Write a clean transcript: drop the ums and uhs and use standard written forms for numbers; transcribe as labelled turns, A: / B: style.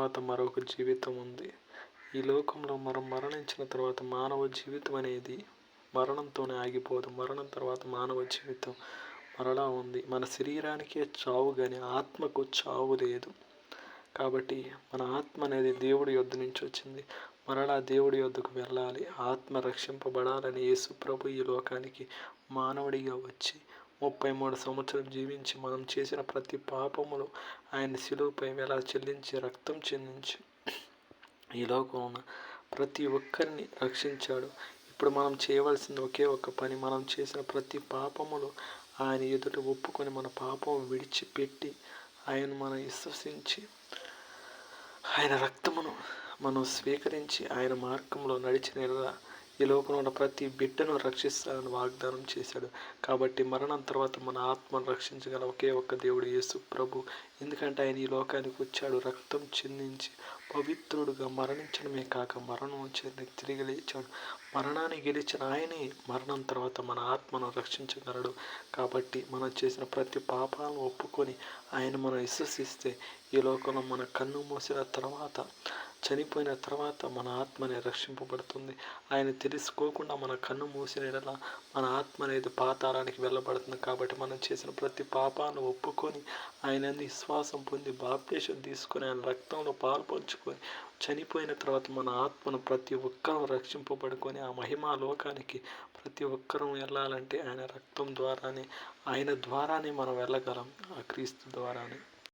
A: తర్వాత మరొక జీవితం ఉంది. ఈ లోకంలో మనం మరణించిన తర్వాత మానవ జీవితం అనేది మరణంతోనే ఆగిపోదు. మరణం తర్వాత మానవ జీవితం మరలా ఉంది. మన శరీరానికే చావు కానీ ఆత్మకు చావు లేదు. కాబట్టి మన ఆత్మ అనేది దేవుడి యొద్ద నుంచి వచ్చింది. మరలా దేవుడి యొద్దకు వెళ్ళాలి. ఆత్మ రక్షింపబడాలని యేసు ప్రభు ఈ లోకానికి మానవుడిగా వచ్చి 33 సంవత్సరాలు జీవించి మనం చేసిన ప్రతి పాపములు ఆయన శిలువపై వెల చెల్లించి రక్తం చెందించి ఈ లోకంలో ఉన్న ప్రతి ఒక్కరిని రక్షించాడు. ఇప్పుడు మనం చేయవలసింది ఒకే ఒక పని. మనం చేసిన ప్రతి పాపములు ఆయన ఎదుట ఒప్పుకొని మన పాపం విడిచిపెట్టి ఆయన మనం విశ్వసించి ఆయన రక్తమును మనం స్వీకరించి ఆయన మార్గంలో నడిచిన ఈ లోకంలో ఉన్న ప్రతి బిడ్డను రక్షిస్తానని వాగ్దానం చేశాడు. కాబట్టి మరణం తర్వాత మన ఆత్మను రక్షించగల ఒకే ఒక్క దేవుడు యేసు ప్రభు. ఎందుకంటే ఆయన ఈ లోకానికి వచ్చాడు, రక్తం చిందించి పవిత్రుడుగా మరణించడమే కాక మరణం తిరిగి లేచాడు. మరణాన్ని గెలిచిన ఆయనే మరణం తర్వాత మన ఆత్మను రక్షించగలడు. కాబట్టి మనం చేసిన ప్రతి పాపాలను ఒప్పుకొని ఆయన మనం విశ్వసిస్తే ఈ లోకంలో మన కన్ను మూసిన తర్వాత చనిపోయిన తర్వాత మన ఆత్మనే రక్షింపబడుతుంది. ఆయన తెలుసుకోకుండా మన కన్ను మూసిన ఎడల మన ఆత్మ అనేది పాతాళానికి వెళ్ళబడుతుంది. కాబట్టి మనం చేసిన ప్రతి పాపాలను ఒప్పుకొని ఆయన విశ్వాసం పొంది బాప్టిజం తీసుకొని ఆయన రక్తంలో పాల్పంచుకొని చనిపోయిన తర్వాత మన ఆత్మను ప్రతి ఒక్కరూ రక్షింపబడుకొని ఆ మహిమా లోకానికి ప్రతి ఒక్కరూ వెళ్ళాలంటే ఆయన రక్తం ద్వారానే, ఆయన ద్వారానే మనం వెళ్ళగలం, ఆ క్రీస్తు ద్వారానే.